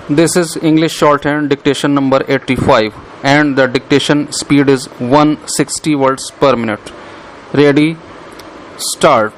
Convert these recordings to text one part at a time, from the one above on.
This is English shorthand dictation number 85 and the dictation speed is 160 words per minute. Ready? Start.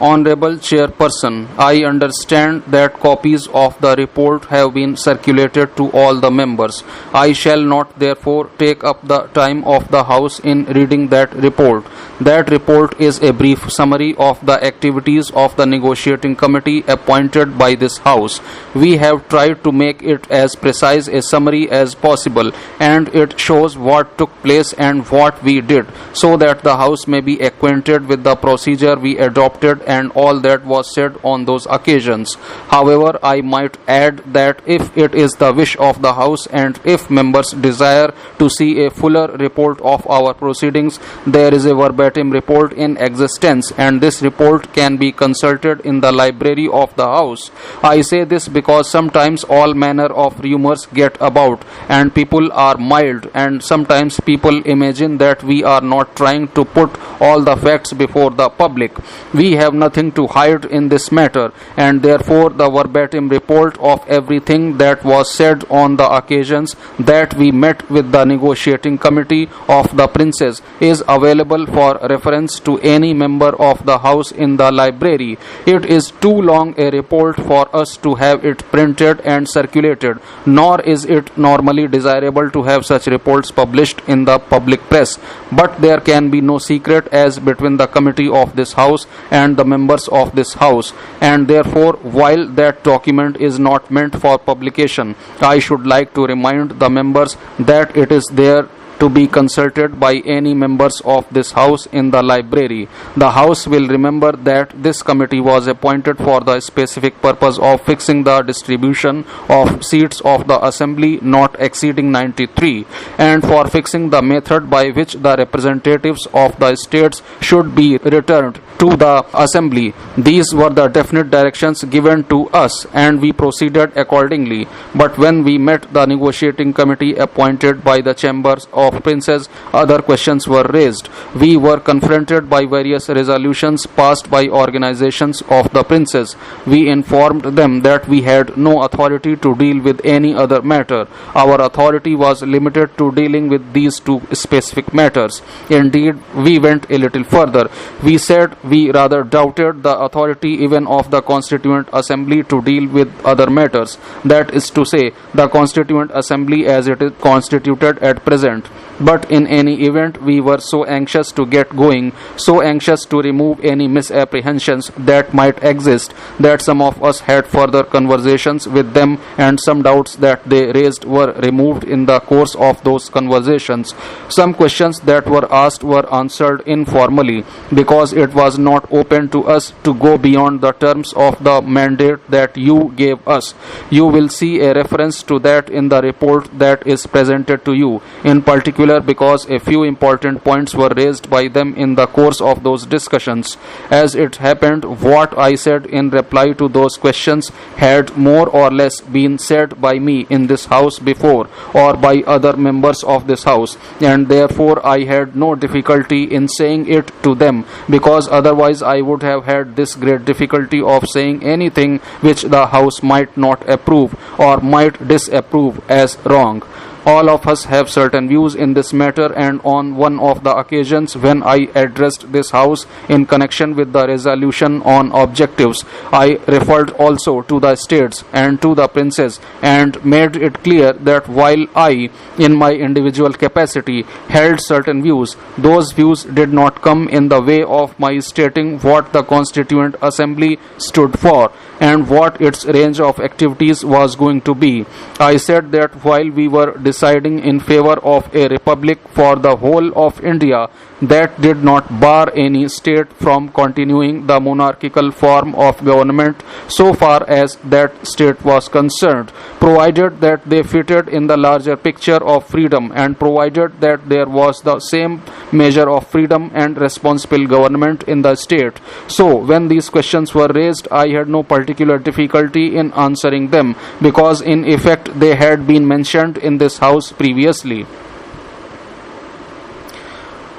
Honorable Chairperson, I understand that copies of the report have been circulated to all the members. I shall not therefore take up the time of the House in reading that report. That report is a brief summary of the activities of the negotiating committee appointed by this House. We have tried to make it as precise a summary as possible, and it shows what took place and what we did, so that the House may be acquainted with the procedure we adopted and all that was said on those occasions. However, I might add that if it is the wish of the House and if members desire to see a fuller report of our proceedings, there is a verbatim report in existence, and this report can be consulted in the library of the House. I say this because sometimes all manner of rumors get about and people are mild, and sometimes people imagine that we are not trying to put all the facts before the public. We have nothing to hide in this matter, and therefore the verbatim report of everything that was said on the occasions that we met with the negotiating committee of the princes is available for reference to any member of the House in the library. It is too long a report for us to have it printed and circulated, nor is it normally desirable to have such reports published in the public press. But there can be no secret as between the committee of this House and the members of this House, and therefore while that document is not meant for publication, I should like to remind the members that it is there to be consulted by any members of this House in the library. The House will remember that this committee was appointed for the specific purpose of fixing the distribution of seats of the Assembly not exceeding 93, and for fixing the method by which the representatives of the states should be returned to the Assembly. These were the definite directions given to us, and we proceeded accordingly. But when we met the negotiating committee appointed by the chambers of princes, other questions were raised. We were confronted by various resolutions passed by organizations of the princes. We informed them that we had no authority to deal with any other matter. Our authority was limited to dealing with these two specific matters. Indeed, we went a little further. We said we rather doubted the authority even of the Constituent Assembly to deal with other matters, that is to say, the Constituent Assembly as it is constituted at present. But in any event, we were so anxious to get going, so anxious to remove any misapprehensions that might exist, that some of us had further conversations with them, and some doubts that they raised were removed in the course of those conversations. Some questions that were asked were answered informally, because it was not open to us to go beyond the terms of the mandate that you gave us. You will see a reference to that in the report that is presented to you, in particular because a few important points were raised by them in the course of those discussions. As it happened, what I said in reply to those questions had more or less been said by me in this House before, or by other members of this House, and therefore I had no difficulty in saying it to them, because otherwise I would have had this great difficulty of saying anything which the House might not approve or might disapprove as wrong. All of us have certain views in this matter, and on one of the occasions when I addressed this House in connection with the resolution on objectives, I referred also to the states and to the princes, and made it clear that while I, in my individual capacity, held certain views, those views did not come in the way of my stating what the Constituent Assembly stood for and what its range of activities was going to be. I said that while we were deciding in favor of a republic for the whole of India, that did not bar any state from continuing the monarchical form of government so far as that state was concerned, provided that they fitted in the larger picture of freedom, and provided that there was the same measure of freedom and responsible government in the state. So, when these questions were raised, I had no particular difficulty in answering them, because in effect they had been mentioned in this House previously.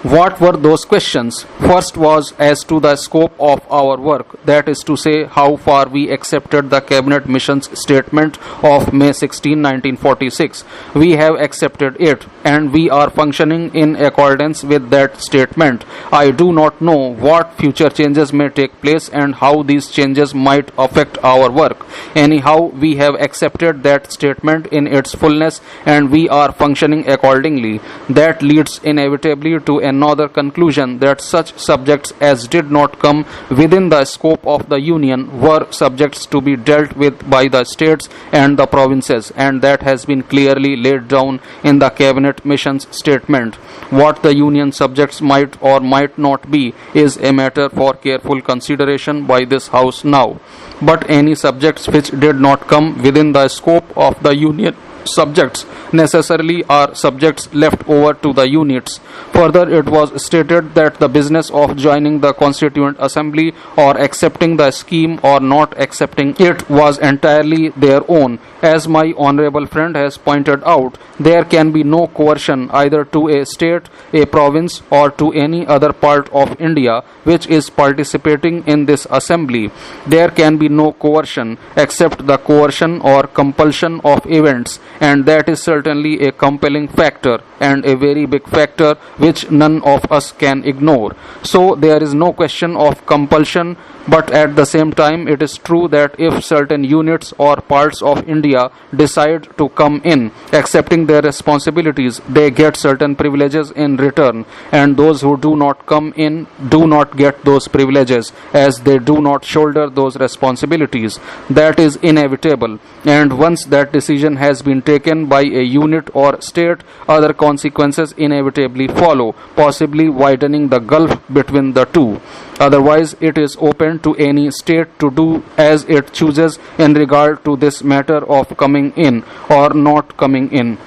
What were those questions? First was as to the scope of our work, that is to say, how far we accepted the Cabinet Mission's statement of May 16, 1946. We have accepted it, and we are functioning in accordance with that statement. I do not know what future changes may take place and how these changes might affect our work. Anyhow, we have accepted that statement in its fullness, and we are functioning accordingly. That leads inevitably to another conclusion, that such subjects as did not come within the scope of the Union were subjects to be dealt with by the states and the provinces, and that has been clearly laid down in the Cabinet Mission's statement. What the Union subjects might or might not be is a matter for careful consideration by this House now. But any subjects which did not come within the scope of the Union subjects necessarily are subjects left over to the units. Further, it was stated that the business of joining the Constituent Assembly or accepting the scheme or not accepting it was entirely their own. As my honorable friend has pointed out, there can be no coercion either to a state, a province, or to any other part of India which is participating in this assembly. There can be no coercion except the coercion or compulsion of events, and that is certainly a compelling factor and a very big factor which none of us can ignore. So there is no question of compulsion, but at the same time it is true that if certain units or parts of India decide to come in, accepting their responsibilities, they get certain privileges in return, and those who do not come in do not get those privileges, as they do not shoulder those responsibilities. That is inevitable, and once that decision has been taken by a unit or state, other consequences inevitably follow, possibly widening the gulf between the two. Otherwise, it is open to any state to do as it chooses in regard to this matter of coming in or not coming in.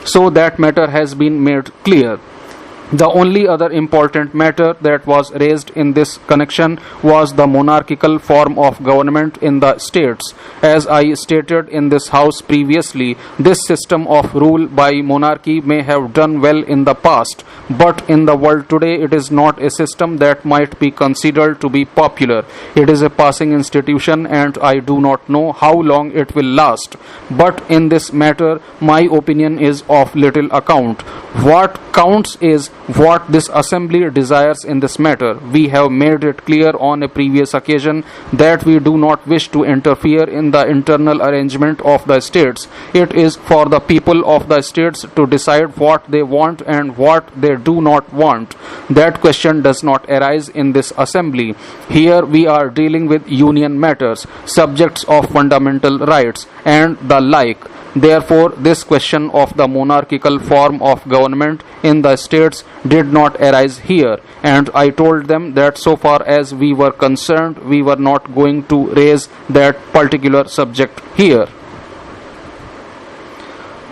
So that matter has been made clear. The only other important matter that was raised in this connection was the monarchical form of government in the states. As I stated in this House previously, this system of rule by monarchy may have done well in the past, but in the world today it is not a system that might be considered to be popular. It is a passing institution, and I do not know how long it will last. But in this matter, my opinion is of little account. What counts is what this assembly desires in this matter. We have made it clear on a previous occasion that we do not wish to interfere in the internal arrangement of the states. It is for the people of the states to decide what they want and what they do not want. That question does not arise in this assembly. Here we are dealing with union matters, subjects of fundamental rights, and the like. Therefore, this question of the monarchical form of government in the states did not arise here, and I told them that so far as we were concerned, we were not going to raise that particular subject here.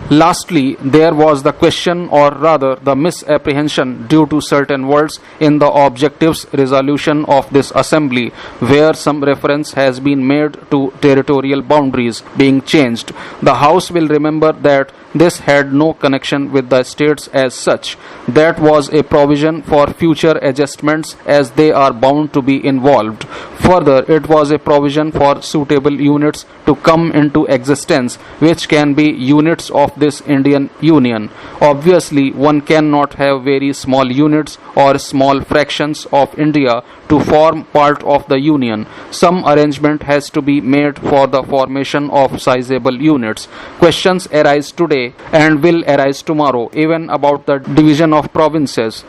Lastly, there was the question, or rather the misapprehension, due to certain words in the objectives resolution of this assembly, where some reference has been made to territorial boundaries being changed. The House will remember that this had no connection with the states as such. That was a provision for future adjustments, as they are bound to be involved. Further, it was a provision for suitable units to come into existence, which can be units of this Indian Union. Obviously, one cannot have very small units or small fractions of India to form part of the Union. Some arrangement has to be made for the formation of sizable units. Questions arise today and will arise tomorrow, even about the division of provinces.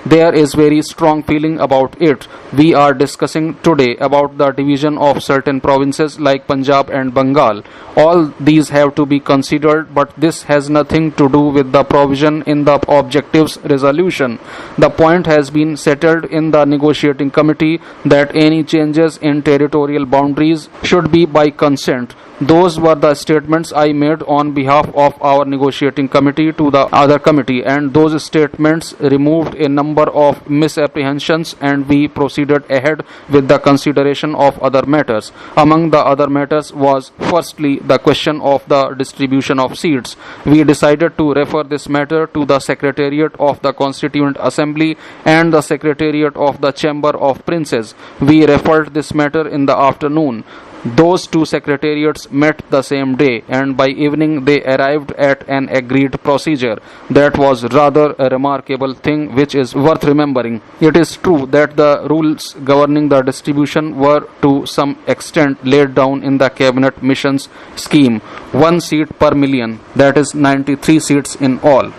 There is very strong feeling about it. We are discussing today about the division of certain provinces like Punjab and Bengal. All these have to be considered, but this has nothing to do with the provision in the objectives resolution. The point has been settled in the negotiating committee that any changes in territorial boundaries should be by consent. Those were the statements I made on behalf of our negotiating committee to the other committee, and those statements removed a number number of misapprehensions, and we proceeded ahead with the consideration of other matters. Among the other matters was firstly the question of the distribution of seats. We decided to refer this matter to the Secretariat of the Constituent Assembly and the Secretariat of the Chamber of Princes. We referred this matter in the afternoon. Those two secretariats met the same day, and by evening they arrived at an agreed procedure. That was rather a remarkable thing which is worth remembering. It is true that the rules governing the distribution were to some extent laid down in the cabinet missions scheme. 1 seat per million, that is 93 seats in all.